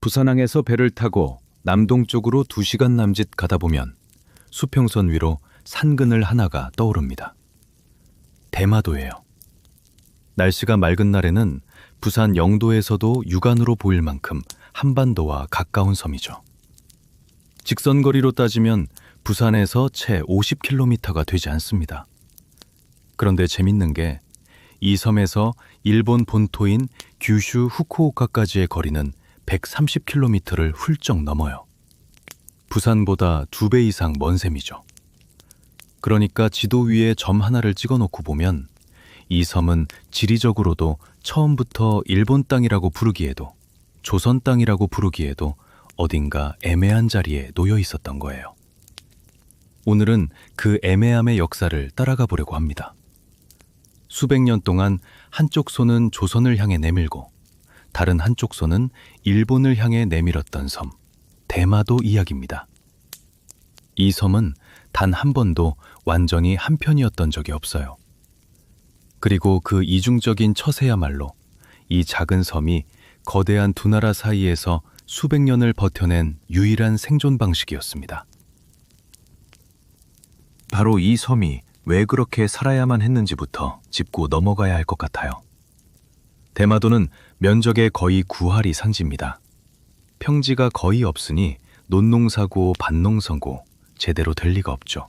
부산항에서 배를 타고 남동쪽으로 2시간 남짓 가다 보면 수평선 위로 산그늘 하나가 떠오릅니다. 대마도예요. 날씨가 맑은 날에는 부산 영도에서도 육안으로 보일 만큼 한반도와 가까운 섬이죠. 직선거리로 따지면 부산에서 채 50km가 되지 않습니다. 그런데 재밌는 게 이 섬에서 일본 본토인 규슈 후쿠오카까지의 거리는 130km를 훌쩍 넘어요. 부산보다 2배 이상 먼 셈이죠. 그러니까 지도 위에 점 하나를 찍어놓고 보면 이 섬은 지리적으로도 처음부터 일본 땅이라고 부르기에도 조선 땅이라고 부르기에도 어딘가 애매한 자리에 놓여 있었던 거예요. 오늘은 그 애매함의 역사를 따라가 보려고 합니다. 수백 년 동안 한쪽 손은 조선을 향해 내밀고 다른 한쪽 손은 일본을 향해 내밀었던 섬, 대마도 이야기입니다. 이 섬은 단 한 번도 완전히 한편이었던 적이 없어요. 그리고 그 이중적인 처세야말로 이 작은 섬이 거대한 두 나라 사이에서 수백 년을 버텨낸 유일한 생존 방식이었습니다. 바로 이 섬이 왜 그렇게 살아야만 했는지부터 짚고 넘어가야 할 것 같아요. 대마도는 면적의 거의 9할이 산지입니다. 평지가 거의 없으니 논농사고 밭농서고 제대로 될 리가 없죠.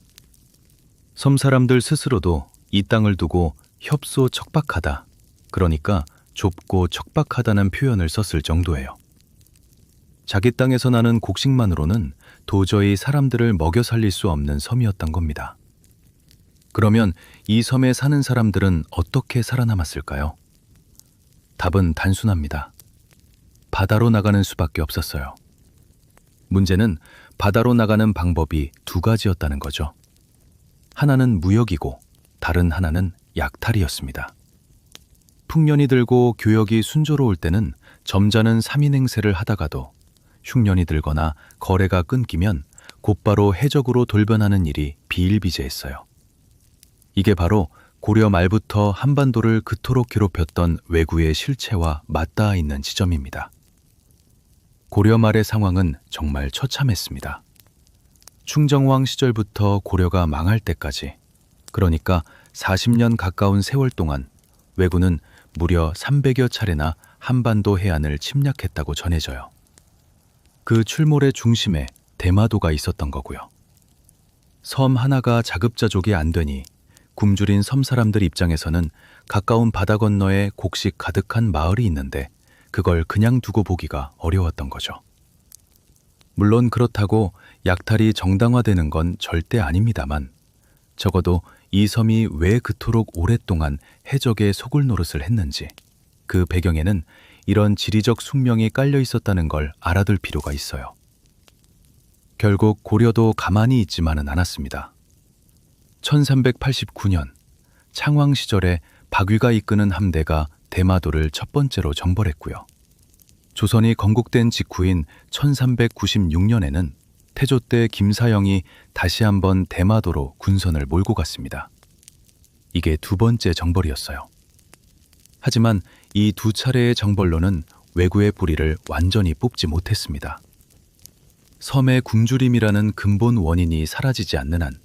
섬 사람들 스스로도 이 땅을 두고 협소척박하다, 그러니까 좁고 척박하다는 표현을 썼을 정도예요. 자기 땅에서 나는 곡식만으로는 도저히 사람들을 먹여 살릴 수 없는 섬이었던 겁니다. 그러면 이 섬에 사는 사람들은 어떻게 살아남았을까요? 답은 단순합니다. 바다로 나가는 수밖에 없었어요. 문제는 바다로 나가는 방법이 2가지였다는 거죠. 하나는 무역이고 다른 하나는 약탈이었습니다. 풍년이 들고 교역이 순조로울 때는 점잖은 3인 행세를 하다가도 흉년이 들거나 거래가 끊기면 곧바로 해적으로 돌변하는 일이 비일비재했어요. 이게 바로 고려 말부터 한반도를 그토록 괴롭혔던 왜구의 실체와 맞닿아 있는 지점입니다. 고려 말의 상황은 정말 처참했습니다. 충정왕 시절부터 고려가 망할 때까지, 그러니까 40년 가까운 세월 동안 왜구는 무려 300여 차례나 한반도 해안을 침략했다고 전해져요. 그 출몰의 중심에 대마도가 있었던 거고요. 섬 하나가 자급자족이 안 되니 굶주린 섬 사람들 입장에서는 가까운 바다 건너에 곡식 가득한 마을이 있는데 그걸 그냥 두고 보기가 어려웠던 거죠. 물론 그렇다고 약탈이 정당화되는 건 절대 아닙니다만 적어도 이 섬이 왜 그토록 오랫동안 해적의 소굴 노릇을 했는지, 그 배경에는 이런 지리적 숙명이 깔려 있었다는 걸 알아둘 필요가 있어요. 결국 고려도 가만히 있지만은 않았습니다. 1389년 창왕 시절에 박위가 이끄는 함대가 대마도를 첫 번째로 정벌했고요. 조선이 건국된 직후인 1396년에는 태조 때 김사영이 다시 한번 대마도로 군선을 몰고 갔습니다. 이게 2번째 정벌이었어요. 하지만 이 2차례의 정벌로는 왜구의 뿌리를 완전히 뽑지 못했습니다. 섬의 굶주림이라는 근본 원인이 사라지지 않는 한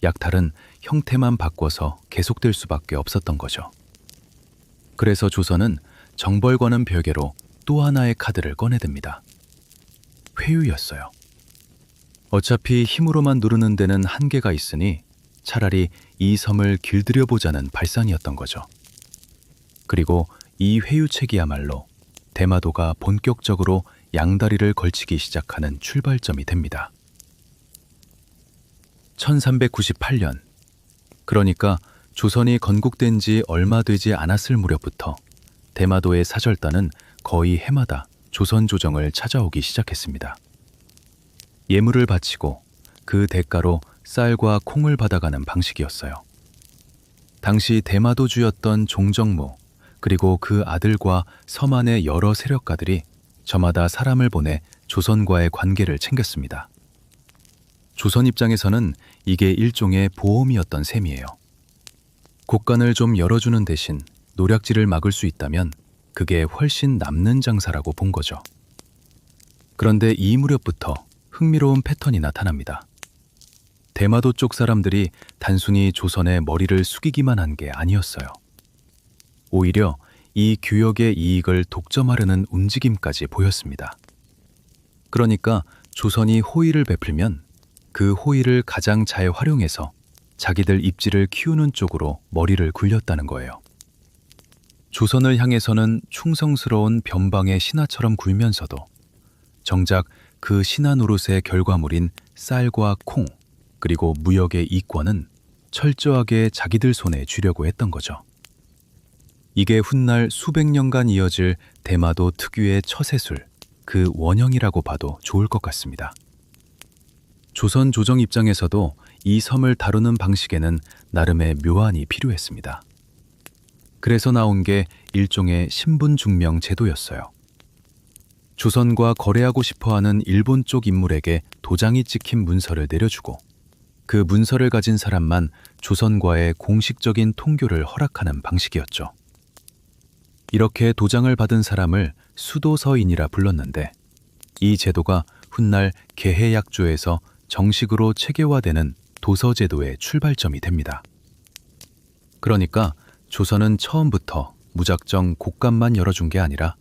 약탈은 형태만 바꿔서 계속될 수밖에 없었던 거죠. 그래서 조선은 정벌과는 별개로 또 하나의 카드를 꺼내듭니다. 회유였어요. 어차피 힘으로만 누르는 데는 한계가 있으니 차라리 이 섬을 길들여보자는 발상이었던 거죠. 그리고 이 회유책이야말로 대마도가 본격적으로 양다리를 걸치기 시작하는 출발점이 됩니다. 1398년, 그러니까 조선이 건국된 지 얼마 되지 않았을 무렵부터 대마도의 사절단은 거의 해마다 조선 조정을 찾아오기 시작했습니다. 예물을 바치고 그 대가로 쌀과 콩을 받아가는 방식이었어요. 당시 대마도주였던 종정무, 그리고 그 아들과 섬 안의 여러 세력가들이 저마다 사람을 보내 조선과의 관계를 챙겼습니다. 조선 입장에서는 이게 일종의 보험이었던 셈이에요. 곳간을 좀 열어주는 대신 노략질을 막을 수 있다면 그게 훨씬 남는 장사라고 본 거죠. 그런데 이 무렵부터 흥미로운 패턴이 나타납니다. 대마도 쪽 사람들이 단순히 조선의 머리를 숙이기만 한 게 아니었어요. 오히려 이 규역의 이익을 독점하려는 움직임까지 보였습니다. 그러니까 조선이 호의를 베풀면 그 호의를 가장 잘 활용해서 자기들 입지를 키우는 쪽으로 머리를 굴렸다는 거예요. 조선을 향해서는 충성스러운 변방의 신하처럼 굴면서도 정작 그 신하 노릇의 결과물인 쌀과 콩, 그리고 무역의 이권은 철저하게 자기들 손에 쥐려고 했던 거죠. 이게 훗날 수백 년간 이어질 대마도 특유의 처세술, 그 원형이라고 봐도 좋을 것 같습니다. 조선 조정 입장에서도 이 섬을 다루는 방식에는 나름의 묘안이 필요했습니다. 그래서 나온 게 일종의 신분중명 제도였어요. 조선과 거래하고 싶어하는 일본 쪽 인물에게 도장이 찍힌 문서를 내려주고 그 문서를 가진 사람만 조선과의 공식적인 통교를 허락하는 방식이었죠. 이렇게 도장을 받은 사람을 수도서인이라 불렀는데 이 제도가 훗날 계해약조에서 정식으로 체계화되는 도서제도의 출발점이 됩니다. 그러니까 조선은 처음부터 무작정 곳간만 열어준 게 아니라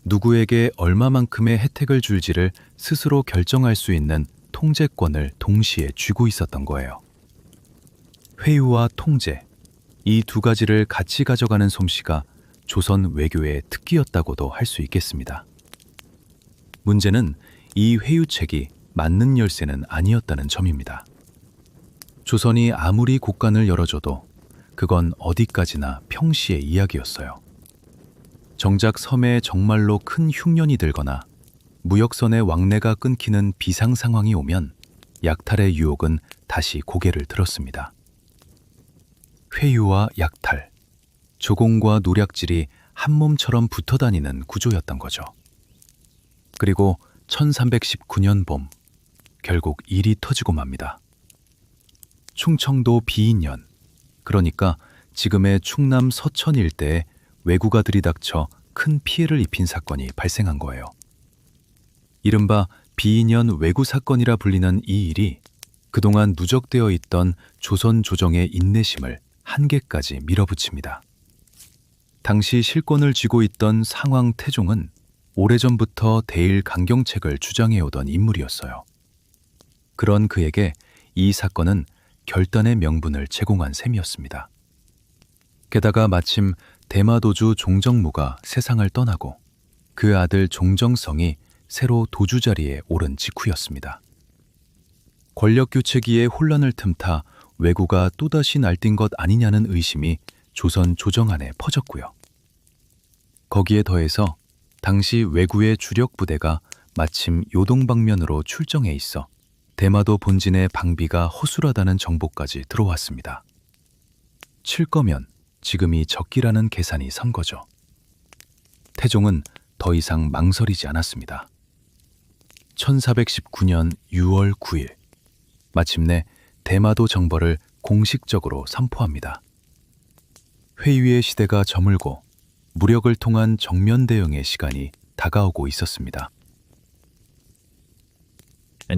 누구에게 얼마만큼의 혜택을 줄지를 스스로 결정할 수 있는 통제권을 동시에 쥐고 있었던 거예요. 회유와 통제, 이 두 가지를 같이 가져가는 솜씨가 조선 외교의 특기였다고도 할 수 있겠습니다. 문제는 이 회유책이 맞는 열쇠는 아니었다는 점입니다. 조선이 아무리 곳간을 열어줘도 그건 어디까지나 평시의 이야기였어요. 정작 섬에 정말로 큰 흉년이 들거나 무역선의 왕래가 끊기는 비상 상황이 오면 약탈의 유혹은 다시 고개를 들었습니다. 회유와 약탈, 조공과 노략질이 한 몸처럼 붙어 다니는 구조였던 거죠. 그리고 1319년 봄, 결국 일이 터지고 맙니다. 충청도 비인년, 그러니까 지금의 충남 서천 일대에 왜구가 들이닥쳐 큰 피해를 입힌 사건이 발생한 거예요. 이른바 비인년 왜구 사건이라 불리는 이 일이 그동안 누적되어 있던 조선 조정의 인내심을 한계까지 밀어붙입니다. 당시 실권을 쥐고 있던 상황 태종은 오래전부터 대일 강경책을 주장해오던 인물이었어요. 그런 그에게 이 사건은 결단의 명분을 제공한 셈이었습니다. 게다가 마침 대마도주 종정무가 세상을 떠나고 그 아들 종정성이 새로 도주 자리에 오른 직후였습니다. 권력교체기에 혼란을 틈타 왜구가 또다시 날뛴 것 아니냐는 의심이 조선 조정 안에 퍼졌고요. 거기에 더해서 당시 왜구의 주력 부대가 마침 요동방면으로 출정해 있어 대마도 본진의 방비가 허술하다는 정보까지 들어왔습니다. 칠 거면 지금이 적기라는 계산이 선 거죠. 태종은 더 이상 망설이지 않았습니다. 1419년 6월 9일, 마침내 대마도 정벌을 공식적으로 선포합니다. 회유의 시대가 저물고 무력을 통한 정면 대응의 시간이 다가오고 있었습니다.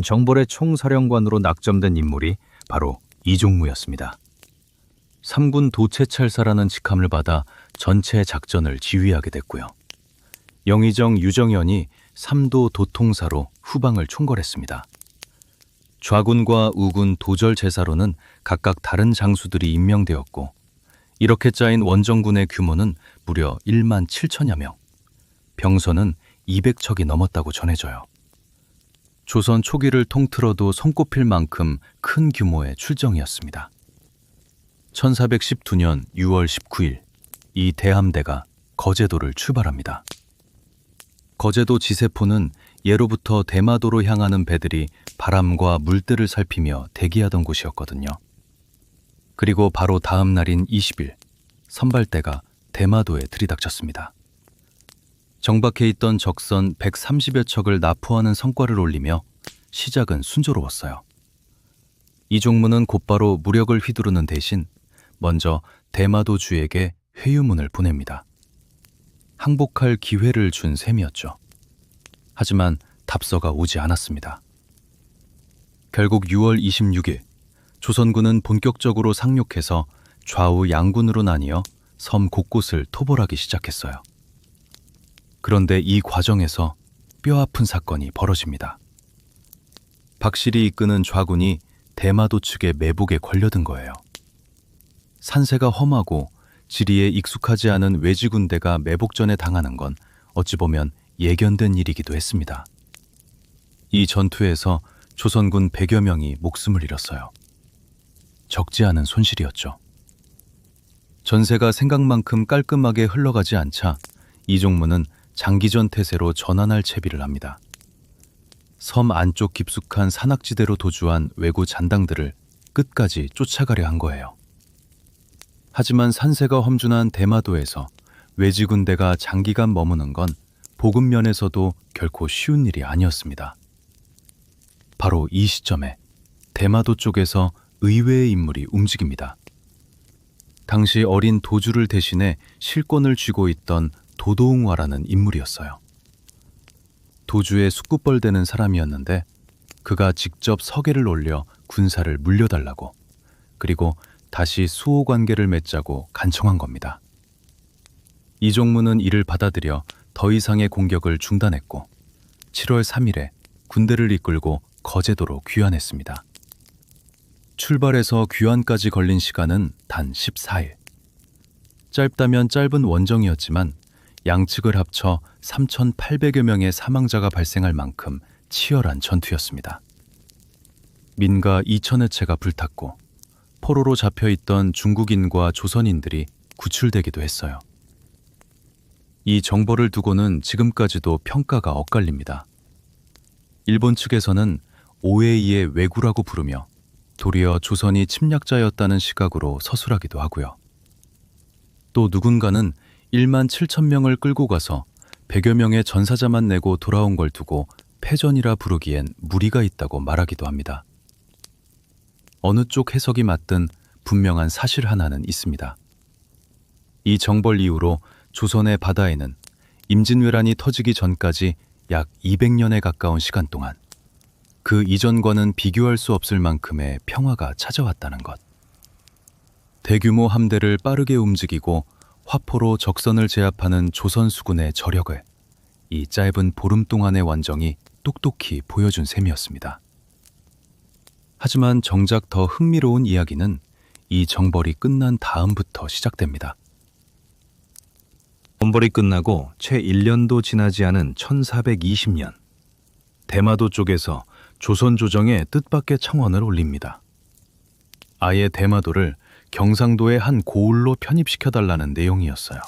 정벌의 총사령관으로 낙점된 인물이 바로 이종무였습니다. 3군 도채찰사라는 직함을 받아 전체 작전을 지휘하게 됐고요. 영의정 유정연이 3도 도통사로 후방을 총괄했습니다. 좌군과 우군 도절제사로는 각각 다른 장수들이 임명되었고 이렇게 짜인 원정군의 규모는 무려 1만 7천여 명, 병선은 200척이 넘었다고 전해져요. 조선 초기를 통틀어도 손꼽힐 만큼 큰 규모의 출정이었습니다. 1412년 6월 19일, 이 대함대가 거제도를 출발합니다. 거제도 지세포는 예로부터 대마도로 향하는 배들이 바람과 물때를 살피며 대기하던 곳이었거든요. 그리고 바로 다음 날인 20일, 선발대가 대마도에 들이닥쳤습니다. 정박해 있던 적선 130여 척을 납포하는 성과를 올리며 시작은 순조로웠어요. 이종무는 곧바로 무력을 휘두르는 대신 먼저 대마도주에게 회유문을 보냅니다. 항복할 기회를 준 셈이었죠. 하지만 답서가 오지 않았습니다. 결국 6월 26일 조선군은 본격적으로 상륙해서 좌우 양군으로 나뉘어 섬 곳곳을 토벌하기 시작했어요. 그런데 이 과정에서 뼈아픈 사건이 벌어집니다. 박실이 이끄는 좌군이 대마도 측의 매복에 걸려든 거예요. 산세가 험하고 지리에 익숙하지 않은 외지군대가 매복전에 당하는 건 어찌 보면 예견된 일이기도 했습니다. 이 전투에서 조선군 100여 명이 목숨을 잃었어요. 적지 않은 손실이었죠. 전세가 생각만큼 깔끔하게 흘러가지 않자 이종무는 장기전 태세로 전환할 채비를 합니다. 섬 안쪽 깊숙한 산악지대로 도주한 왜구 잔당들을 끝까지 쫓아가려 한 거예요. 하지만 산세가 험준한 대마도에서 외지군대가 장기간 머무는 건 보급면에서도 결코 쉬운 일이 아니었습니다. 바로 이 시점에 대마도 쪽에서 의외의 인물이 움직입니다. 당시 어린 도주를 대신해 실권을 쥐고 있던 도도웅화라는 인물이었어요. 도주에 숙구벌대는 사람이었는데 그가 직접 서계를 올려 군사를 물려달라고, 그리고 다시 수호 관계를 맺자고 간청한 겁니다. 이종무는 이를 받아들여 더 이상의 공격을 중단했고 7월 3일에 군대를 이끌고 거제도로 귀환했습니다. 출발해서 귀환까지 걸린 시간은 단 14일. 짧다면 짧은 원정이었지만 양측을 합쳐 3,800여 명의 사망자가 발생할 만큼 치열한 전투였습니다. 민가 2,000여 채가 불탔고 포로로 잡혀있던 중국인과 조선인들이 구출되기도 했어요. 이 정보를 두고는 지금까지도 평가가 엇갈립니다. 일본 측에서는 오에이의 왜구라고 부르며 도리어 조선이 침략자였다는 시각으로 서술하기도 하고요. 또 누군가는 1만 7천 명을 끌고 가서 100여 명의 전사자만 내고 돌아온 걸 두고 패전이라 부르기엔 무리가 있다고 말하기도 합니다. 어느 쪽 해석이 맞든 분명한 사실 하나는 있습니다. 이 정벌 이후로 조선의 바다에는 임진왜란이 터지기 전까지 약 200년에 가까운 시간 동안 그 이전과는 비교할 수 없을 만큼의 평화가 찾아왔다는 것. 대규모 함대를 빠르게 움직이고 화포로 적선을 제압하는 조선 수군의 저력을 이 짧은 보름 동안의 완정이 똑똑히 보여준 셈이었습니다. 하지만 정작 더 흥미로운 이야기는 이 정벌이 끝난 다음부터 시작됩니다. 정벌이 끝나고 채 1년도 지나지 않은 1420년, 대마도 쪽에서 조선 조정에 뜻밖의 청원을 올립니다. 아예 대마도를 경상도의 한 고을로 편입시켜달라는 내용이었어요.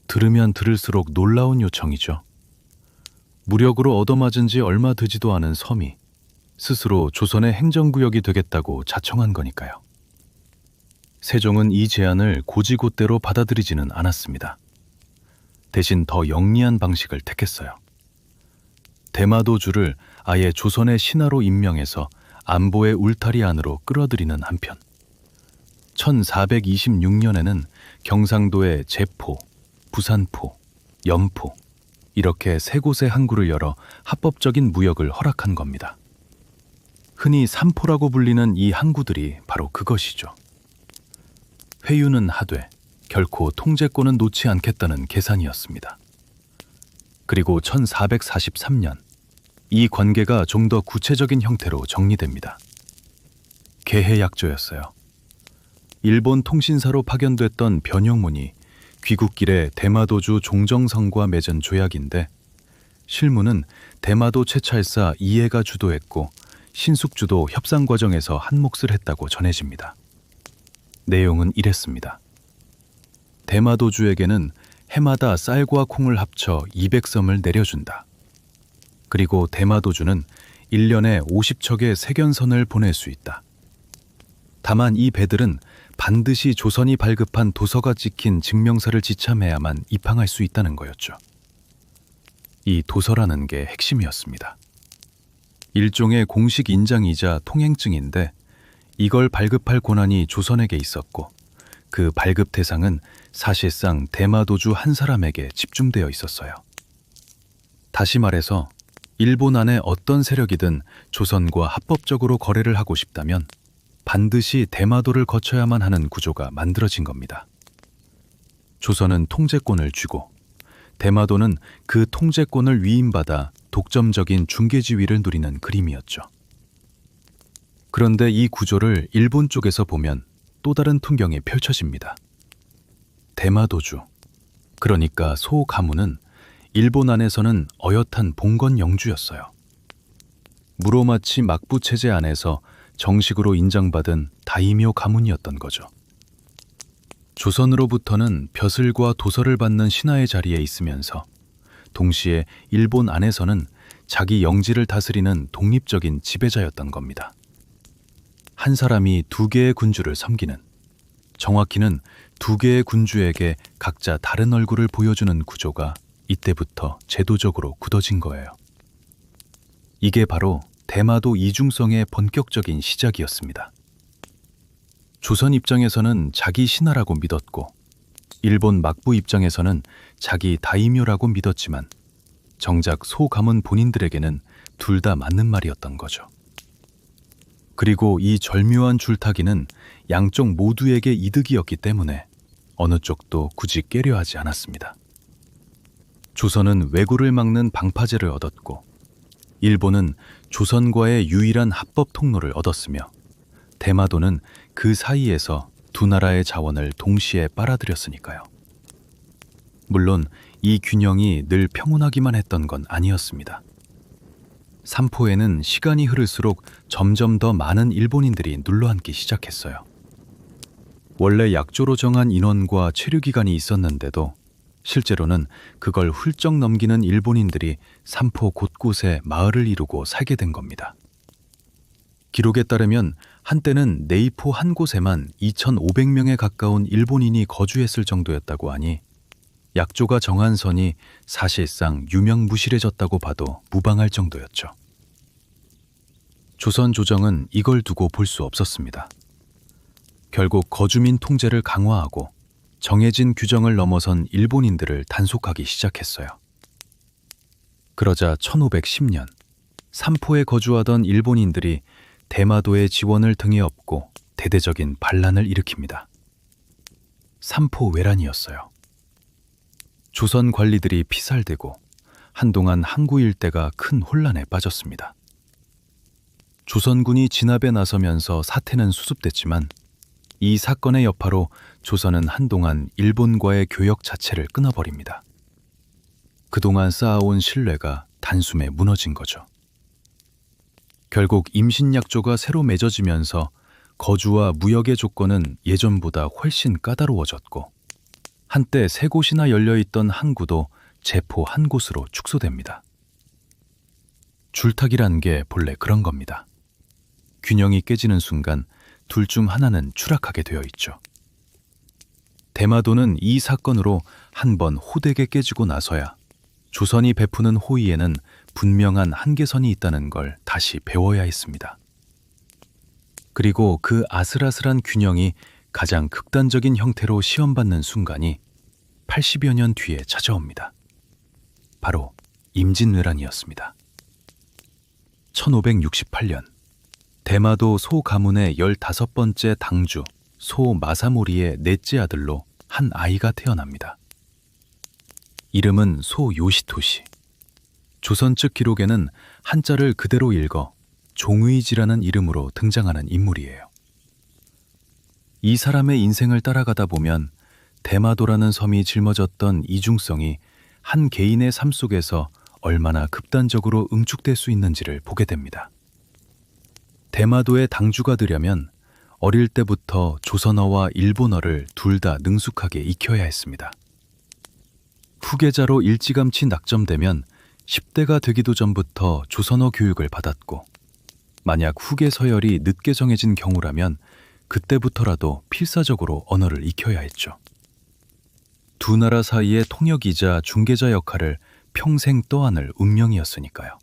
들으면 들을수록 놀라운 요청이죠. 무력으로 얻어맞은 지 얼마 되지도 않은 섬이 스스로 조선의 행정구역이 되겠다고 자청한 거니까요. 세종은 이 제안을 고지곳대로 받아들이지는 않았습니다. 대신 더 영리한 방식을 택했어요. 대마도주를 아예 조선의 신하로 임명해서 안보의 울타리 안으로 끌어들이는 한편 1426년에는 경상도의 제포, 부산포, 연포 이렇게 세 곳의 항구를 열어 합법적인 무역을 허락한 겁니다. 흔히 삼포라고 불리는 이 항구들이 바로 그것이죠. 회유는 하되 결코 통제권은 놓지 않겠다는 계산이었습니다. 그리고 1443년 이 관계가 좀 더 구체적인 형태로 정리됩니다. 개해약조였어요. 일본 통신사로 파견됐던 변형문이 귀국길에 대마도주 종정성과 맺은 조약인데 실무는 대마도 채찰사 이해가 주도했고 신숙주도 협상 과정에서 한 몫을 했다고 전해집니다. 내용은 이랬습니다. 대마도주에게는 해마다 쌀과 콩을 합쳐 200섬을 내려준다. 그리고 대마도주는 1년에 50척의 세견선을 보낼 수 있다. 다만 이 배들은 반드시 조선이 발급한 도서가 찍힌 증명서를 지참해야만 입항할 수 있다는 거였죠. 이 도서라는 게 핵심이었습니다. 일종의 공식 인장이자 통행증인데 이걸 발급할 권한이 조선에게 있었고 그 발급 대상은 사실상 대마도주 한 사람에게 집중되어 있었어요. 다시 말해서 일본 안에 어떤 세력이든 조선과 합법적으로 거래를 하고 싶다면 반드시 대마도를 거쳐야만 하는 구조가 만들어진 겁니다. 조선은 통제권을 쥐고 대마도는 그 통제권을 위임받아 독점적인 중개지위를 누리는 그림이었죠. 그런데 이 구조를 일본 쪽에서 보면 또 다른 풍경이 펼쳐집니다. 대마도주, 그러니까 소가무는 일본 안에서는 어엿한 봉건 영주였어요. 무로마치 막부 체제 안에서 정식으로 인정받은 다이묘 가문이었던 거죠. 조선으로부터는 벼슬과 도서를 받는 신하의 자리에 있으면서 동시에 일본 안에서는 자기 영지를 다스리는 독립적인 지배자였던 겁니다. 한 사람이 두 개의 군주를 섬기는, 정확히는 두 개의 군주에게 각자 다른 얼굴을 보여주는 구조가 이때부터 제도적으로 굳어진 거예요. 이게 바로 대마도 이중성의 본격적인 시작이었습니다. 조선 입장에서는 자기 신하라고 믿었고 일본 막부 입장에서는 자기 다이묘라고 믿었지만 정작 소가문 본인들에게는 둘 다 맞는 말이었던 거죠. 그리고 이 절묘한 줄타기는 양쪽 모두에게 이득이었기 때문에 어느 쪽도 굳이 깨려 하지 않았습니다. 조선은 왜구를 막는 방파제를 얻었고 일본은 조선과의 유일한 합법 통로를 얻었으며 대마도는 그 사이에서 두 나라의 자원을 동시에 빨아들였으니까요. 물론 이 균형이 늘 평온하기만 했던 건 아니었습니다. 삼포에는 시간이 흐를수록 점점 더 많은 일본인들이 눌러앉기 시작했어요. 원래 약조로 정한 인원과 체류 기간이 있었는데도 실제로는 그걸 훌쩍 넘기는 일본인들이 삼포 곳곳에 마을을 이루고 살게 된 겁니다. 기록에 따르면 한때는 네이포 한 곳에만 2,500명에 가까운 일본인이 거주했을 정도였다고 하니 약조가 정한 선이 사실상 유명무실해졌다고 봐도 무방할 정도였죠. 조선 조정은 이걸 두고 볼 수 없었습니다. 결국 거주민 통제를 강화하고 정해진 규정을 넘어선 일본인들을 단속하기 시작했어요. 그러자 1510년 삼포에 거주하던 일본인들이 대마도의 지원을 등에 업고 대대적인 반란을 일으킵니다. 삼포 외란이었어요. 조선 관리들이 피살되고 한동안 항구 일대가 큰 혼란에 빠졌습니다. 조선군이 진압에 나서면서 사태는 수습됐지만 이 사건의 여파로 조선은 한동안 일본과의 교역 자체를 끊어버립니다. 그동안 쌓아온 신뢰가 단숨에 무너진 거죠. 결국 임신약조가 새로 맺어지면서 거주와 무역의 조건은 예전보다 훨씬 까다로워졌고 한때 세 곳이나 열려있던 항구도 제포 한 곳으로 축소됩니다. 줄타기란 게 본래 그런 겁니다. 균형이 깨지는 순간 둘 중 하나는 추락하게 되어 있죠. 대마도는 이 사건으로 한 번 호되게 깨지고 나서야 조선이 베푸는 호의에는 분명한 한계선이 있다는 걸 다시 배워야 했습니다. 그리고 그 아슬아슬한 균형이 가장 극단적인 형태로 시험받는 순간이 80여 년 뒤에 찾아옵니다. 바로 임진왜란이었습니다. 1568년 대마도 소가문의 15번째 당주 소마사모리의 넷째 아들로 한 아이가 태어납니다. 이름은 소요시토시. 조선 측 기록에는 한자를 그대로 읽어 종의지라는 이름으로 등장하는 인물이에요. 이 사람의 인생을 따라가다 보면 대마도라는 섬이 짊어졌던 이중성이 한 개인의 삶 속에서 얼마나 급단적으로 응축될 수 있는지를 보게 됩니다. 대마도의 당주가 되려면 어릴 때부터 조선어와 일본어를 둘 다 능숙하게 익혀야 했습니다. 후계자로 일찌감치 낙점되면 10대가 되기도 전부터 조선어 교육을 받았고 만약 후계 서열이 늦게 정해진 경우라면 그때부터라도 필사적으로 언어를 익혀야 했죠. 두 나라 사이의 통역이자 중개자 역할을 평생 떠안을 운명이었으니까요.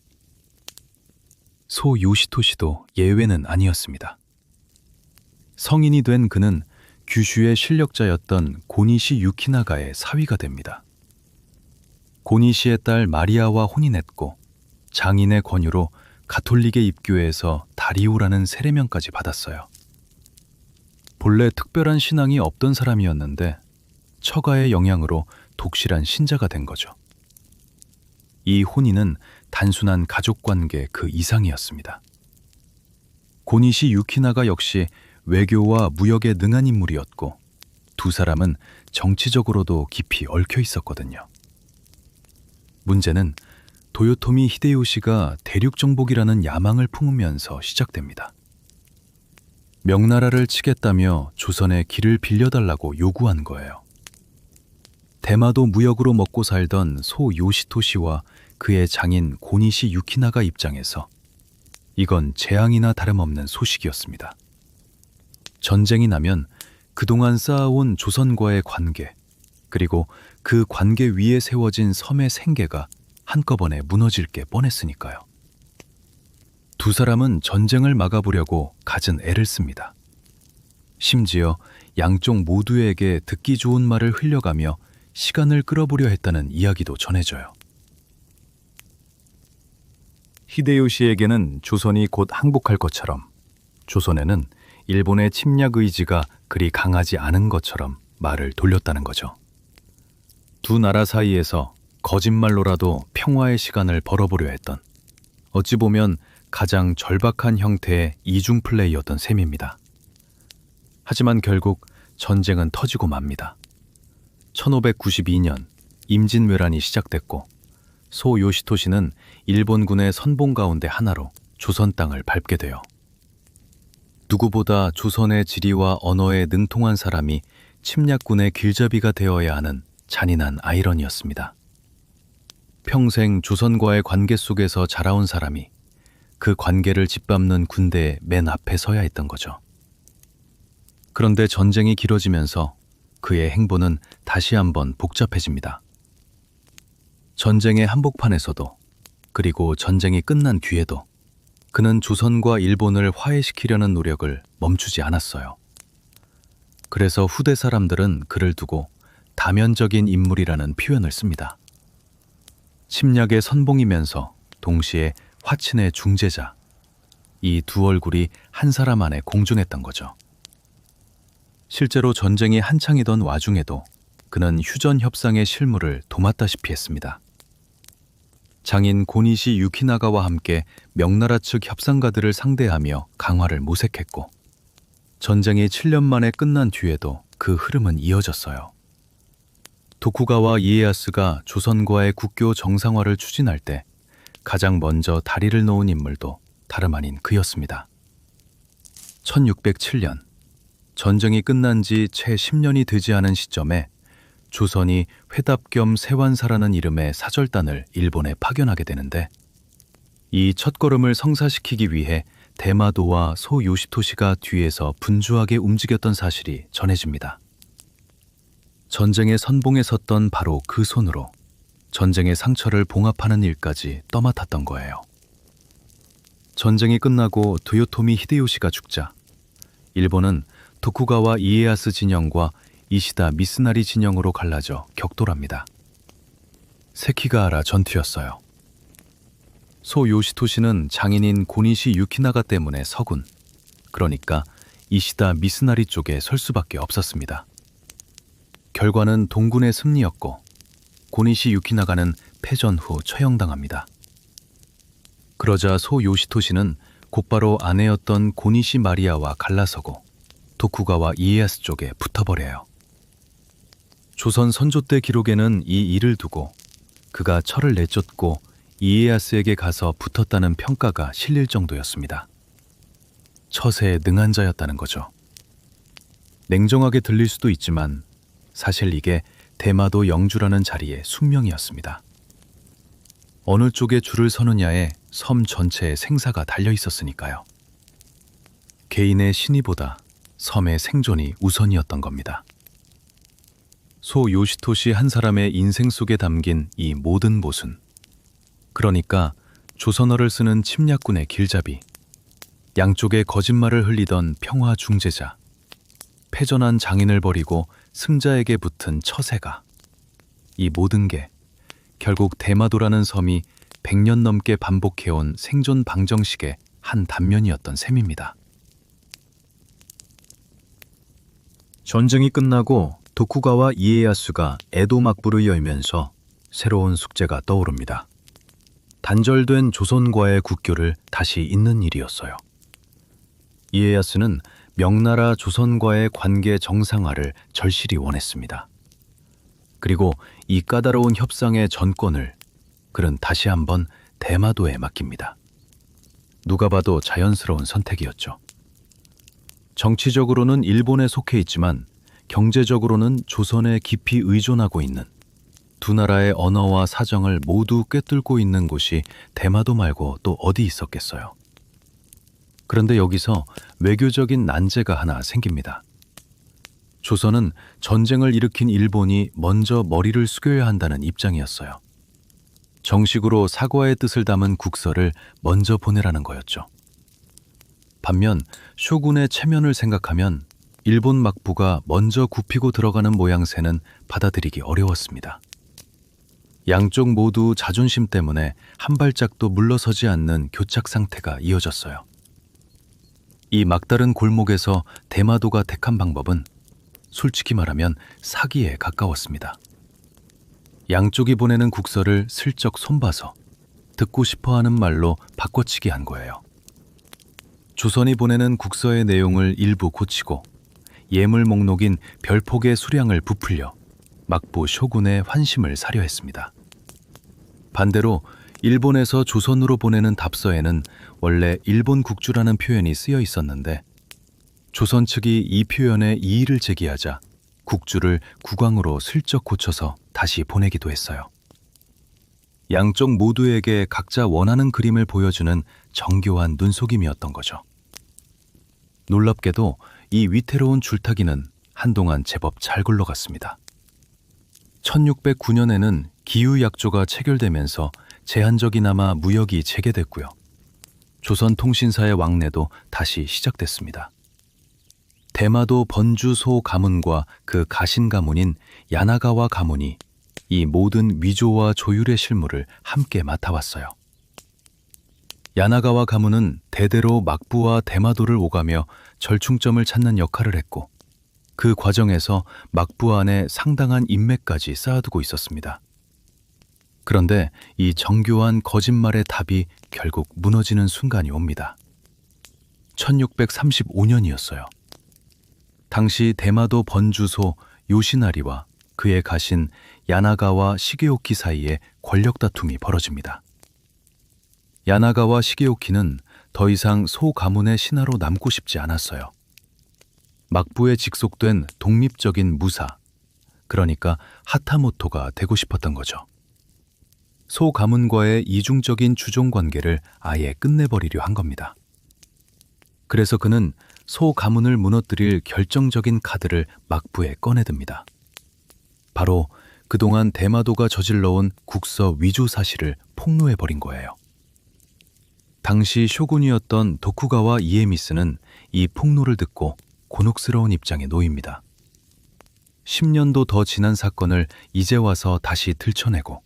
소 요시토시도 예외는 아니었습니다. 성인이 된 그는 규슈의 실력자였던 고니시 유키나가의 사위가 됩니다. 고니시의 딸 마리아와 혼인했고 장인의 권유로 가톨릭의 입교에서 다리오라는 세례명까지 받았어요. 본래 특별한 신앙이 없던 사람이었는데 처가의 영향으로 독실한 신자가 된 거죠. 이 혼인은 단순한 가족관계 그 이상이었습니다. 고니시 유키나가 역시 외교와 무역에 능한 인물이었고 두 사람은 정치적으로도 깊이 얽혀 있었거든요. 문제는 도요토미 히데요시가 대륙 정복이라는 야망을 품으면서 시작됩니다. 명나라를 치겠다며 조선에 길을 빌려달라고 요구한 거예요. 대마도 무역으로 먹고 살던 소 요시토시와 그의 장인 고니시 유키나가 입장에서 이건 재앙이나 다름없는 소식이었습니다. 전쟁이 나면 그동안 쌓아온 조선과의 관계, 그리고 그 관계 위에 세워진 섬의 생계가 한꺼번에 무너질 게 뻔했으니까요. 두 사람은 전쟁을 막아보려고 갖은 애를 씁니다. 심지어 양쪽 모두에게 듣기 좋은 말을 흘려가며 시간을 끌어보려 했다는 이야기도 전해져요. 히데요시에게는 조선이 곧 항복할 것처럼 조선에는 일본의 침략 의지가 그리 강하지 않은 것처럼 말을 돌렸다는 거죠. 두 나라 사이에서 거짓말로라도 평화의 시간을 벌어보려 했던, 어찌 보면 가장 절박한 형태의 이중 플레이였던 셈입니다. 하지만 결국 전쟁은 터지고 맙니다. 1592년 임진왜란이 시작됐고 소 요시토시는 일본군의 선봉 가운데 하나로 조선 땅을 밟게 돼요. 누구보다 조선의 지리와 언어에 능통한 사람이 침략군의 길잡이가 되어야 하는 잔인한 아이러니였습니다. 평생 조선과의 관계 속에서 자라온 사람이 그 관계를 짓밟는 군대의 맨 앞에 서야 했던 거죠. 그런데 전쟁이 길어지면서 그의 행보는 다시 한번 복잡해집니다. 전쟁의 한복판에서도, 그리고 전쟁이 끝난 뒤에도 그는 조선과 일본을 화해시키려는 노력을 멈추지 않았어요. 그래서 후대 사람들은 그를 두고 다면적인 인물이라는 표현을 씁니다. 침략의 선봉이면서 동시에 화친의 중재자, 이 두 얼굴이 한 사람 안에 공존했던 거죠. 실제로 전쟁이 한창이던 와중에도 그는 휴전 협상의 실무를 도맡다시피 했습니다. 장인 고니시 유키나가와 함께 명나라 측 협상가들을 상대하며 강화를 모색했고, 전쟁이 7년 만에 끝난 뒤에도 그 흐름은 이어졌어요. 도쿠가와 이에야스가 조선과의 국교 정상화를 추진할 때 가장 먼저 다리를 놓은 인물도 다름 아닌 그였습니다. 1607년, 전쟁이 끝난 지 채 10년이 되지 않은 시점에 조선이 회답 겸 세완사라는 이름의 사절단을 일본에 파견하게 되는데, 이 첫걸음을 성사시키기 위해 대마도와 소 요시토시가 뒤에서 분주하게 움직였던 사실이 전해집니다. 전쟁의 선봉에 섰던 바로 그 손으로 전쟁의 상처를 봉합하는 일까지 떠맡았던 거예요. 전쟁이 끝나고 도요토미 히데요시가 죽자 일본은 도쿠가와 이에야스 진영과 이시다 미스나리 진영으로 갈라져 격돌합니다. 세키가하라 전투였어요. 소 요시토시는 장인인 고니시 유키나가 때문에 서군, 그러니까 이시다 미스나리 쪽에 설 수밖에 없었습니다. 결과는 동군의 승리였고 고니시 유키나가는 패전 후 처형당합니다. 그러자 소 요시토시는 곧바로 아내였던 고니시 마리아와 갈라서고 도쿠가와 이에야스 쪽에 붙어버려요. 조선 선조 때 기록에는 이 일을 두고 그가 철을 내쫓고 이에야스에게 가서 붙었다는 평가가 실릴 정도였습니다. 처세에 능한 자였다는 거죠. 냉정하게 들릴 수도 있지만 사실 이게 대마도 영주라는 자리의 숙명이었습니다. 어느 쪽에 줄을 서느냐에 섬 전체의 생사가 달려 있었으니까요. 개인의 신의보다 섬의 생존이 우선이었던 겁니다. 소 요시토시 한 사람의 인생 속에 담긴 이 모든 모순, 그러니까 조선어를 쓰는 침략군의 길잡이, 양쪽에 거짓말을 흘리던 평화 중재자, 패전한 장인을 버리고 승자에게 붙은 처세가, 이 모든 게 결국 대마도라는 섬이 100년 넘게 반복해온 생존 방정식의 한 단면이었던 셈입니다. 전쟁이 끝나고 도쿠가와 이에야스가 에도 막부를 열면서 새로운 숙제가 떠오릅니다. 단절된 조선과의 국교를 다시 잇는 일이었어요. 이에야스는 명나라 조선과의 관계 정상화를 절실히 원했습니다. 그리고 이 까다로운 협상의 전권을 그는 다시 한번 대마도에 맡깁니다. 누가 봐도 자연스러운 선택이었죠. 정치적으로는 일본에 속해 있지만 경제적으로는 조선에 깊이 의존하고 있는, 두 나라의 언어와 사정을 모두 꿰뚫고 있는 곳이 대마도 말고 또 어디 있었겠어요. 그런데 여기서 외교적인 난제가 하나 생깁니다. 조선은 전쟁을 일으킨 일본이 먼저 머리를 숙여야 한다는 입장이었어요. 정식으로 사과의 뜻을 담은 국서를 먼저 보내라는 거였죠. 반면 쇼군의 체면을 생각하면 일본 막부가 먼저 굽히고 들어가는 모양새는 받아들이기 어려웠습니다. 양쪽 모두 자존심 때문에 한 발짝도 물러서지 않는 교착 상태가 이어졌어요. 이 막다른 골목에서 대마도가 택한 방법은 솔직히 말하면 사기에 가까웠습니다. 양쪽이 보내는 국서를 슬쩍 손봐서 듣고 싶어하는 말로 바꿔치기 한 거예요. 조선이 보내는 국서의 내용을 일부 고치고 예물 목록인 별폭의 수량을 부풀려 막부 쇼군의 환심을 사려 했습니다. 반대로 일본에서 조선으로 보내는 답서에는 원래 일본 국주라는 표현이 쓰여 있었는데 조선 측이 이 표현에 이의를 제기하자 국주를 국왕으로 슬쩍 고쳐서 다시 보내기도 했어요. 양쪽 모두에게 각자 원하는 그림을 보여주는 정교한 눈속임이었던 거죠. 놀랍게도 이 위태로운 줄타기는 한동안 제법 잘 굴러갔습니다. 1609년에는 기후약조가 체결되면서 제한적이나마 무역이 재개됐고요. 조선통신사의 왕래도 다시 시작됐습니다. 대마도 번주소 가문과 그 가신 가문인 야나가와 가문이 이 모든 위조와 조율의 실무를 함께 맡아왔어요. 야나가와 가문은 대대로 막부와 대마도를 오가며 절충점을 찾는 역할을 했고 그 과정에서 막부 안에 상당한 인맥까지 쌓아두고 있었습니다. 그런데 이 정교한 거짓말의 답이 결국 무너지는 순간이 옵니다. 1635년이었어요. 당시 대마도 번주소 요시나리와 그의 가신 야나가와 시게오키 사이에 권력 다툼이 벌어집니다. 야나가와 시게오키는 더 이상 소 가문의 신하로 남고 싶지 않았어요. 막부에 직속된 독립적인 무사, 그러니까 하타모토가 되고 싶었던 거죠. 소 가문과의 이중적인 주종 관계를 아예 끝내버리려 한 겁니다. 그래서 그는 소 가문을 무너뜨릴 결정적인 카드를 막부에 꺼내듭니다. 바로 그동안 대마도가 저질러온 국서 위조 사실을 폭로해버린 거예요. 당시 쇼군이었던 도쿠가와 이에미스는 이 폭로를 듣고 곤혹스러운 입장에 놓입니다. 10년도 더 지난 사건을 이제 와서 다시 들춰내고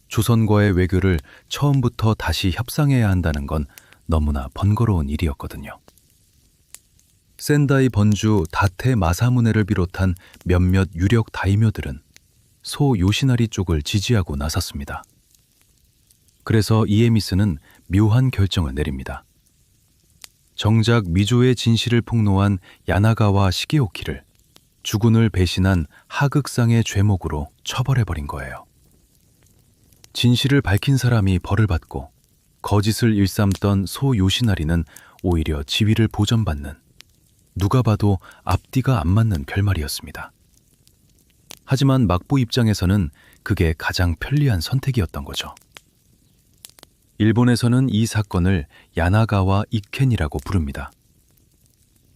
조선과의 외교를 처음부터 다시 협상해야 한다는 건 너무나 번거로운 일이었거든요. 센다이 번주 다테 마사무네를 비롯한 몇몇 유력 다이묘들은 소 요시나리 쪽을 지지하고 나섰습니다. 그래서 이에미스는 묘한 결정을 내립니다. 정작 미조의 진실을 폭로한 야나가와 시게오키를 주군을 배신한 하극상의 죄목으로 처벌해버린 거예요. 진실을 밝힌 사람이 벌을 받고 거짓을 일삼던 소 요시나리는 오히려 지위를 보전받는, 누가 봐도 앞뒤가 안 맞는 결말이었습니다. 하지만 막부 입장에서는 그게 가장 편리한 선택이었던 거죠. 일본에서는 이 사건을 야나가와 이켄이라고 부릅니다.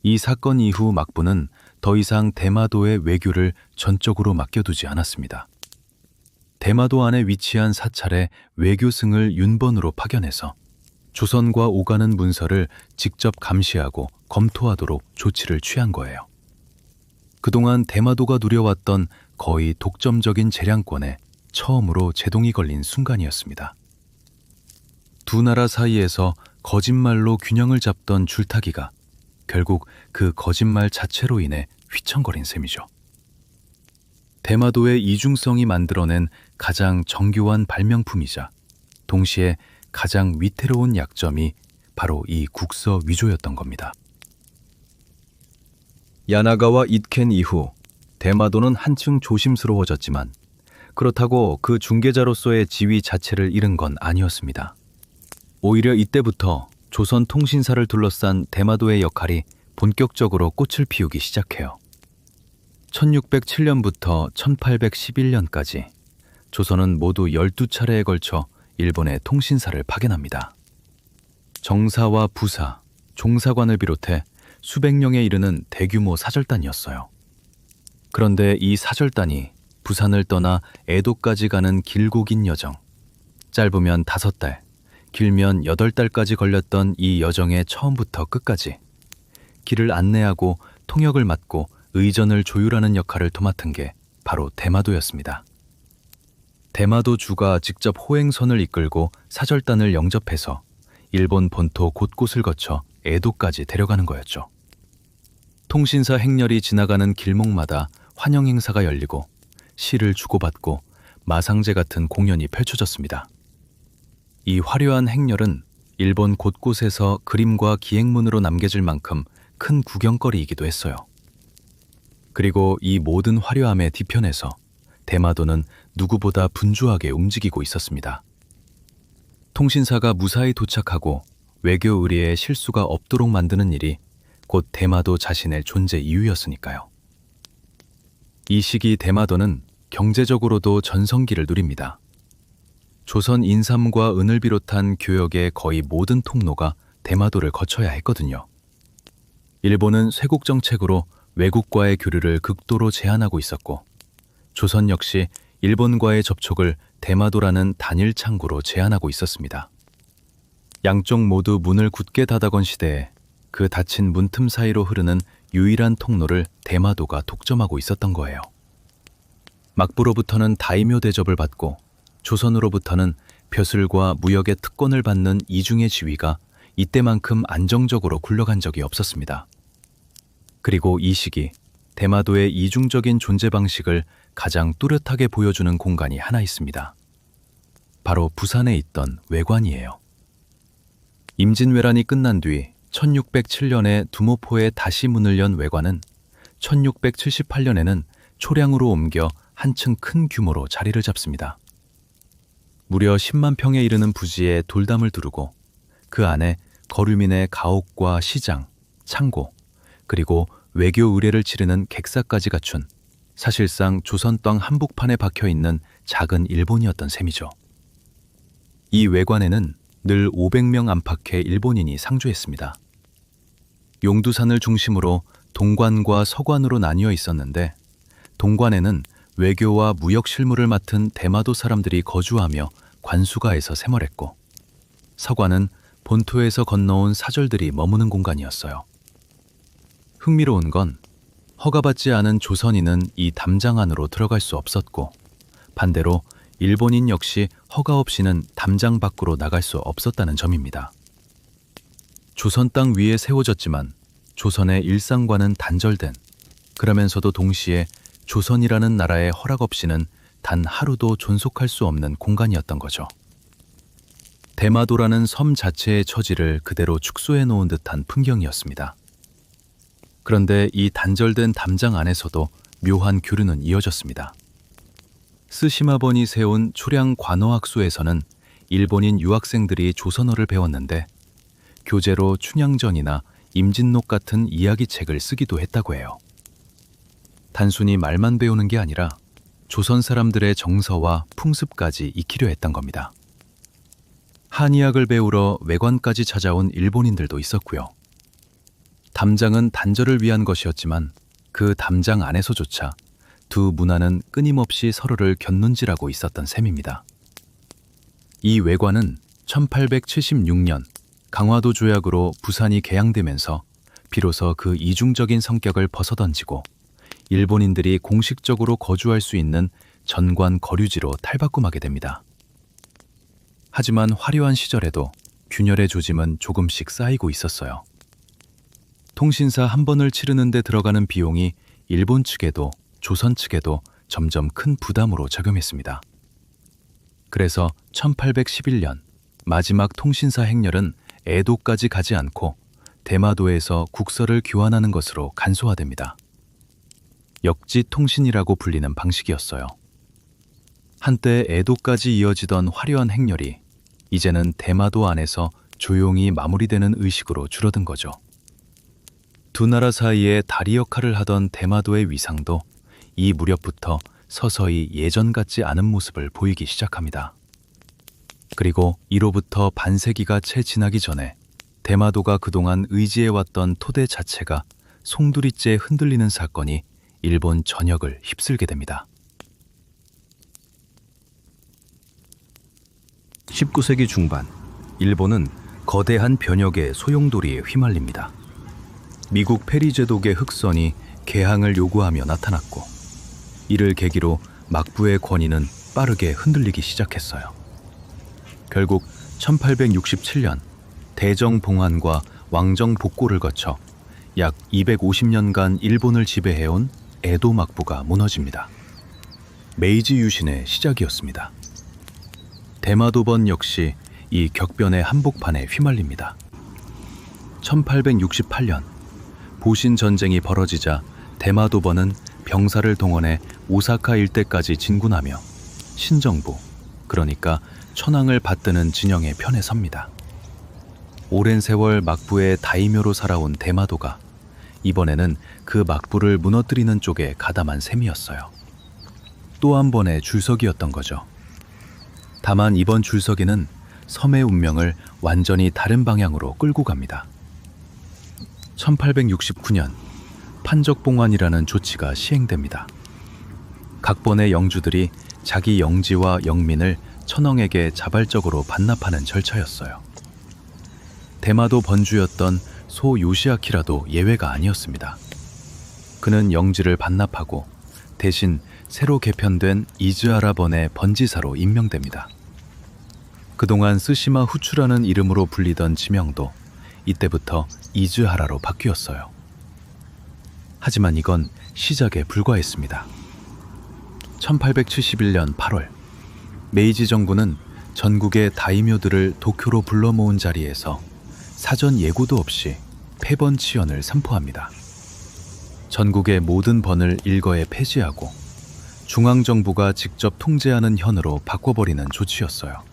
이 사건 이후 막부는 더 이상 대마도의 외교를 전적으로 맡겨두지 않았습니다. 대마도 안에 위치한 사찰에 외교승을 윤번으로 파견해서 조선과 오가는 문서를 직접 감시하고 검토하도록 조치를 취한 거예요. 그동안 대마도가 누려왔던 거의 독점적인 재량권에 처음으로 제동이 걸린 순간이었습니다. 두 나라 사이에서 거짓말로 균형을 잡던 줄타기가 결국 그 거짓말 자체로 인해 휘청거린 셈이죠. 대마도의 이중성이 만들어낸 가장 정교한 발명품이자 동시에 가장 위태로운 약점이 바로 이 국서 위조였던 겁니다. 야나가와 잇켄 이후 대마도는 한층 조심스러워졌지만 그렇다고 그 중개자로서의 지위 자체를 잃은 건 아니었습니다. 오히려 이때부터 조선 통신사를 둘러싼 대마도의 역할이 본격적으로 꽃을 피우기 시작해요. 1607년부터 1811년까지 조선은 모두 12차례에 걸쳐 일본의 통신사를 파견합니다. 정사와 부사, 종사관을 비롯해 수백 명에 이르는 대규모 사절단이었어요. 그런데 이 사절단이 부산을 떠나 에도까지 가는 길고 긴 여정, 짧으면 5달, 길면 8달까지 걸렸던 이 여정의 처음부터 끝까지 길을 안내하고 통역을 맡고 의전을 조율하는 역할을 도맡은 게 바로 대마도였습니다. 대마도주가 직접 호행선을 이끌고 사절단을 영접해서 일본 본토 곳곳을 거쳐 에도까지 데려가는 거였죠. 통신사 행렬이 지나가는 길목마다 환영 행사가 열리고 시를 주고받고 마상제 같은 공연이 펼쳐졌습니다. 이 화려한 행렬은 일본 곳곳에서 그림과 기행문으로 남겨질 만큼 큰 구경거리이기도 했어요. 그리고 이 모든 화려함의 뒤편에서 대마도는 누구보다 분주하게 움직이고 있었습니다. 통신사가 무사히 도착하고 외교 의뢰에 실수가 없도록 만드는 일이 곧 대마도 자신의 존재 이유였으니까요. 이 시기 대마도는 경제적으로도 전성기를 누립니다. 조선 인삼과 은을 비롯한 교역의 거의 모든 통로가 대마도를 거쳐야 했거든요. 일본은 쇄국 정책으로 외국과의 교류를 극도로 제한하고 있었고 조선 역시 일본과의 접촉을 대마도라는 단일 창구로 제한하고 있었습니다. 양쪽 모두 문을 굳게 닫아건 시대에 그 닫힌 문틈 사이로 흐르는 유일한 통로를 대마도가 독점하고 있었던 거예요. 막부로부터는 다이묘 대접을 받고 조선으로부터는 벼슬과 무역의 특권을 받는 이중의 지위가 이때만큼 안정적으로 굴러간 적이 없었습니다. 그리고 이 시기 대마도의 이중적인 존재 방식을 가장 뚜렷하게 보여주는 공간이 하나 있습니다. 바로 부산에 있던 외관이에요. 임진왜란이 끝난 뒤 1607년에 두모포에 다시 문을 연 외관은 1678년에는 초량으로 옮겨 한층 큰 규모로 자리를 잡습니다. 무려 10만 평에 이르는 부지에 돌담을 두르고 그 안에 거류민의 가옥과 시장, 창고, 그리고 외교 의뢰를 치르는 객사까지 갖춘 사실상 조선 땅 한복판에 박혀있는 작은 일본이었던 셈이죠. 이 외관에는 늘 500명 안팎의 일본인이 상주했습니다. 용두산을 중심으로 동관과 서관으로 나뉘어 있었는데 동관에는 외교와 무역 실무를 맡은 대마도 사람들이 거주하며 관수가에서 생활했고 서관은 본토에서 건너온 사절들이 머무는 공간이었어요. 흥미로운 건 허가받지 않은 조선인은 이 담장 안으로 들어갈 수 없었고 반대로 일본인 역시 허가 없이는 담장 밖으로 나갈 수 없었다는 점입니다. 조선 땅 위에 세워졌지만 조선의 일상과는 단절된, 그러면서도 동시에 조선이라는 나라의 허락 없이는 단 하루도 존속할 수 없는 공간이었던 거죠. 대마도라는 섬 자체의 처지를 그대로 축소해 놓은 듯한 풍경이었습니다. 그런데 이 단절된 담장 안에서도 묘한 교류는 이어졌습니다. 스시마번이 세운 초량 관어학수에서는 일본인 유학생들이 조선어를 배웠는데 교재로 춘향전이나 임진록 같은 이야기책을 쓰기도 했다고 해요. 단순히 말만 배우는 게 아니라 조선 사람들의 정서와 풍습까지 익히려 했던 겁니다. 한의학을 배우러 외관까지 찾아온 일본인들도 있었고요. 담장은 단절을 위한 것이었지만 그 담장 안에서조차 두 문화는 끊임없이 서로를 곁눈질하고 있었던 셈입니다. 이 외관은 1876년 강화도 조약으로 부산이 개양되면서 비로소 그 이중적인 성격을 벗어던지고 일본인들이 공식적으로 거주할 수 있는 전관 거류지로 탈바꿈하게 됩니다. 하지만 화려한 시절에도 균열의 조짐은 조금씩 쌓이고 있었어요. 통신사 한 번을 치르는 데 들어가는 비용이 일본 측에도 조선 측에도 점점 큰 부담으로 작용했습니다. 그래서 1811년 마지막 통신사 행렬은 에도까지 가지 않고 대마도에서 국서를 교환하는 것으로 간소화됩니다. 역지 통신이라고 불리는 방식이었어요. 한때 에도까지 이어지던 화려한 행렬이 이제는 대마도 안에서 조용히 마무리되는 의식으로 줄어든 거죠. 두 나라 사이에 다리 역할을 하던 대마도의 위상도 이 무렵부터 서서히 예전 같지 않은 모습을 보이기 시작합니다. 그리고 이로부터 반세기가 채 지나기 전에 대마도가 그동안 의지해왔던 토대 자체가 송두리째 흔들리는 사건이 일본 전역을 휩쓸게 됩니다. 19세기 중반, 일본은 거대한 변혁의 소용돌이에 휘말립니다. 미국 페리 제독의 흑선이 개항을 요구하며 나타났고, 이를 계기로 막부의 권위는 빠르게 흔들리기 시작했어요. 결국 1867년 대정봉환과 왕정복고를 거쳐 약 250년간 일본을 지배해온 에도 막부가 무너집니다. 메이지 유신의 시작이었습니다. 대마도번 역시 이 격변의 한복판에 휘말립니다. 1868년 보신 전쟁이 벌어지자 대마도번은 병사를 동원해 오사카 일대까지 진군하며 신정부, 그러니까 천황을 받드는 진영의 편에 섭니다. 오랜 세월 막부의 다이묘로 살아온 대마도가 이번에는 그 막부를 무너뜨리는 쪽에 가담한 셈이었어요. 또 한 번의 줄서기였던 거죠. 다만 이번 줄서기는 섬의 운명을 완전히 다른 방향으로 끌고 갑니다. 1869년 판적봉환이라는 조치가 시행됩니다. 각번의 영주들이 자기 영지와 영민을 천황에게 자발적으로 반납하는 절차였어요. 대마도 번주였던 소 요시아키라도 예외가 아니었습니다. 그는 영지를 반납하고 대신 새로 개편된 이즈하라번의 번지사로 임명됩니다. 그동안 스시마 후추라는 이름으로 불리던 지명도 이때부터 이즈하라로 바뀌었어요. 하지만 이건 시작에 불과했습니다. 1871년 8월 메이지 정부는 전국의 다이묘들을 도쿄로 불러 모은 자리에서 사전 예고도 없이 폐번치연을 선포합니다. 전국의 모든 번을 일거에 폐지하고 중앙정부가 직접 통제하는 현으로 바꿔버리는 조치였어요.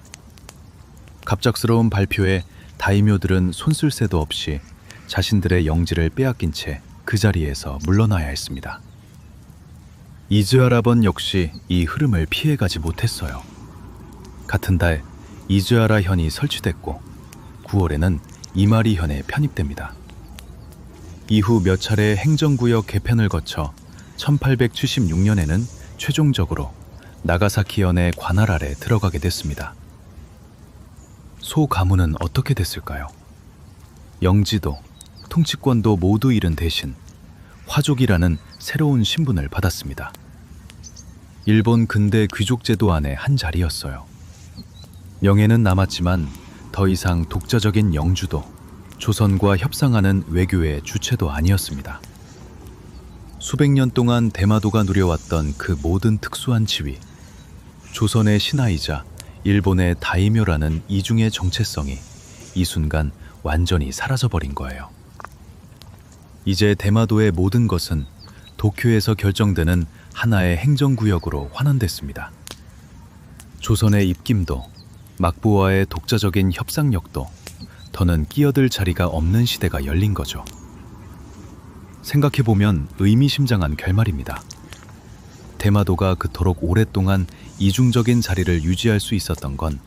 갑작스러운 발표에 다이묘들은 손쓸 새도 없이 자신들의 영지를 빼앗긴 채 그 자리에서 물러나야 했습니다. 이즈하라번 역시 이 흐름을 피해가지 못했어요. 같은 달 이즈하라 현이 설치됐고 9월에는 이마리 현에 편입됩니다. 이후 몇 차례 행정구역 개편을 거쳐 1876년에는 최종적으로 나가사키 현의 관할 아래 들어가게 됐습니다. 소 가문은 어떻게 됐을까요? 영지도, 통치권도 모두 잃은 대신 화족이라는 새로운 신분을 받았습니다. 일본 근대 귀족제도 안의 한 자리였어요. 명예는 남았지만 더 이상 독자적인 영주도, 조선과 협상하는 외교의 주체도 아니었습니다. 수백 년 동안 대마도가 누려왔던 그 모든 특수한 지위, 조선의 신하이자 일본의 다이묘라는 이중의 정체성이 이 순간 완전히 사라져버린 거예요. 이제 대마도의 모든 것은 도쿄에서 결정되는 하나의 행정구역으로 환원됐습니다. 조선의 입김도, 막부와의 독자적인 협상력도 더는 끼어들 자리가 없는 시대가 열린 거죠. 생각해보면 의미심장한 결말입니다. 대마도가 그토록 오랫동안 이중적인 자리를 유지할 수 있었던 건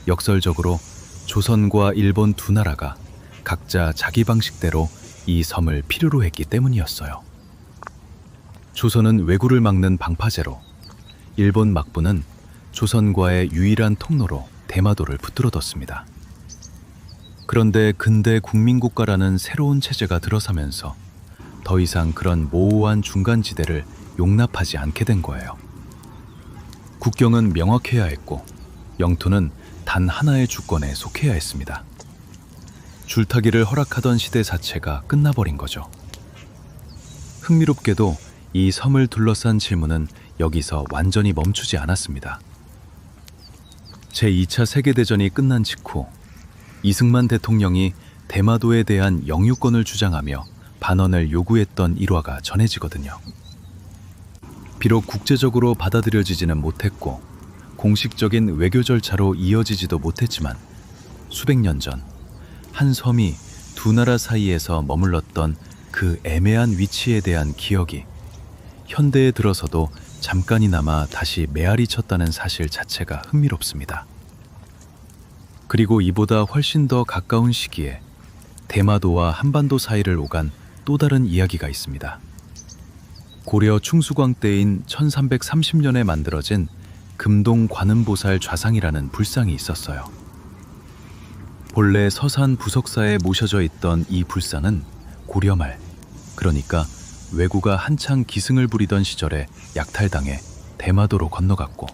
역설적으로 조선과 일본 두 나라가 각자 자기 방식대로 이 섬을 필요로 했기 때문이었어요. 조선은 왜구를 막는 방파제로, 일본 막부는 조선과의 유일한 통로로 대마도를 붙들어뒀습니다. 그런데 근대 국민국가라는 새로운 체제가 들어서면서 더 이상 그런 모호한 중간지대를 용납하지 않게 된 거예요. 국경은 명확해야 했고 영토는 단 하나의 주권에 속해야 했습니다. 줄타기를 허락하던 시대 자체가 끝나버린 거죠. 흥미롭게도 이 섬을 둘러싼 질문은 여기서 완전히 멈추지 않았습니다. 제2차 세계대전이 끝난 직후 이승만 대통령이 대마도에 대한 영유권을 주장하며 반언을 요구했던 일화가 전해지거든요. 비록 국제적으로 받아들여지지는 못했고 공식적인 외교 절차로 이어지지도 못했지만 수백 년 전 한 섬이 두 나라 사이에서 머물렀던 그 애매한 위치에 대한 기억이 현대에 들어서도 잠깐이나마 다시 메아리 쳤다는 사실 자체가 흥미롭습니다. 그리고 이보다 훨씬 더 가까운 시기에 대마도와 한반도 사이를 오간 또 다른 이야기가 있습니다. 고려 충수광 때인 1330년에 만들어진 금동 관음보살 좌상이라는 불상이 있었어요. 본래 서산 부석사에 모셔져 있던 이 불상은 고려 말, 그러니까 왜구가 한창 기승을 부리던 시절에 약탈당해 대마도로 건너갔고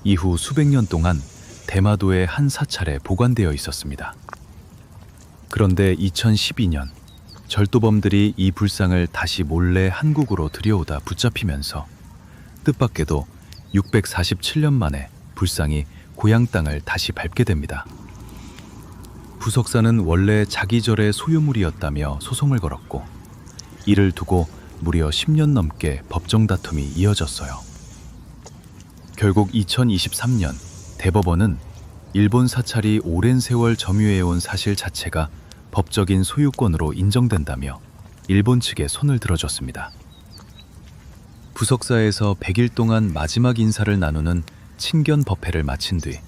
이후 수백 년 동안 대마도의 한 사찰에 보관되어 있었습니다. 그런데 2012년 절도범들이 이 불상을 다시 몰래 한국으로 들여오다 붙잡히면서 뜻밖에도 647년 만에 불상이 고향 땅을 다시 밟게 됩니다. 부석사는 원래 자기 절의 소유물이었다며 소송을 걸었고 이를 두고 무려 10년 넘게 법정 다툼이 이어졌어요. 결국 2023년 대법원은 일본 사찰이 오랜 세월 점유해온 사실 자체가 법적인 소유권으로 인정된다며 일본 측에 손을 들어줬습니다. 부석사에서 100일 동안 마지막 인사를 나누는 친견 법회를 마친 뒤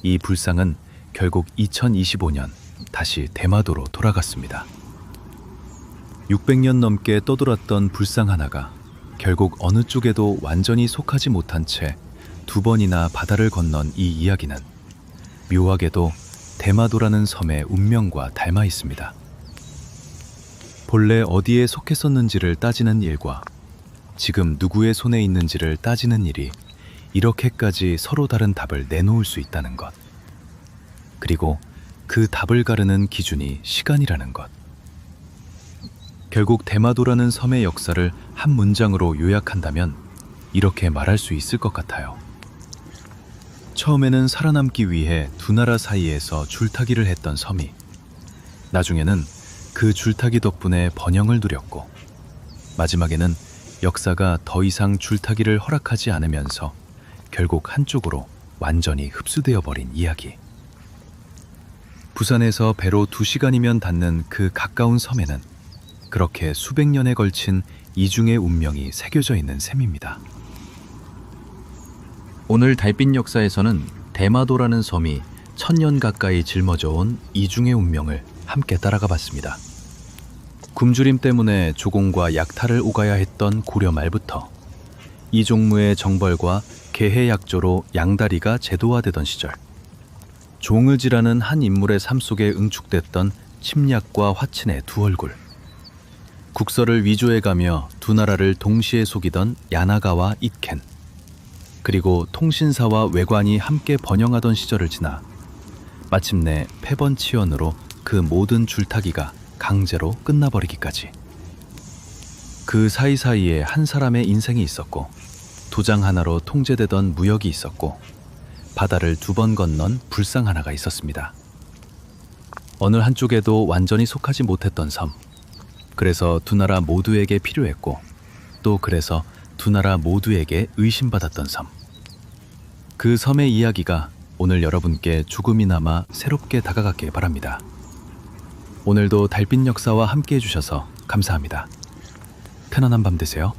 이 불상은 결국 2025년 다시 대마도로 돌아갔습니다. 600년 넘게 떠돌았던 불상 하나가 결국 어느 쪽에도 완전히 속하지 못한 채 2번이나 바다를 건넌 이 이야기는 묘하게도 대마도라는 섬의 운명과 닮아 있습니다. 본래 어디에 속했었는지를 따지는 일과 지금 누구의 손에 있는지를 따지는 일이 이렇게까지 서로 다른 답을 내놓을 수 있다는 것. 그리고 그 답을 가르는 기준이 시간이라는 것. 결국 대마도라는 섬의 역사를 한 문장으로 요약한다면 이렇게 말할 수 있을 것 같아요. 처음에는 살아남기 위해 두 나라 사이에서 줄타기를 했던 섬이 나중에는 그 줄타기 덕분에 번영을 누렸고 마지막에는 역사가 더 이상 줄타기를 허락하지 않으면서 결국 한쪽으로 완전히 흡수되어 버린 이야기. 부산에서 배로 2시간이면 닿는 그 가까운 섬에는 그렇게 수백 년에 걸친 이중의 운명이 새겨져 있는 셈입니다. 오늘 달빛 역사에서는 대마도라는 섬이 1000년 가까이 짊어져 온 이중의 운명을 함께 따라가 봤습니다. 굶주림 때문에 조공과 약탈을 오가야 했던 고려 말부터 이종무의 정벌과 개해 약조로 양다리가 제도화되던 시절, 종의지라는 한 인물의 삶 속에 응축됐던 침략과 화친의 두 얼굴, 국서를 위조해가며 두 나라를 동시에 속이던 야나가와 잇켄, 그리고 통신사와 외관이 함께 번영하던 시절을 지나 마침내 패번치연으로 그 모든 줄타기가 강제로 끝나버리기까지. 그 사이사이에 한 사람의 인생이 있었고 도장 하나로 통제되던 무역이 있었고 바다를 2번 건넌 불상 하나가 있었습니다. 어느 한쪽에도 완전히 속하지 못했던 섬. 그래서 두 나라 모두에게 필요했고 또 그래서 두 나라 모두에게 의심받았던 섬. 그 섬의 이야기가 오늘 여러분께 조금이나마 새롭게 다가갔길 바랍니다. 오늘도 달빛 역사와 함께 해주셔서 감사합니다. 편안한 밤 되세요.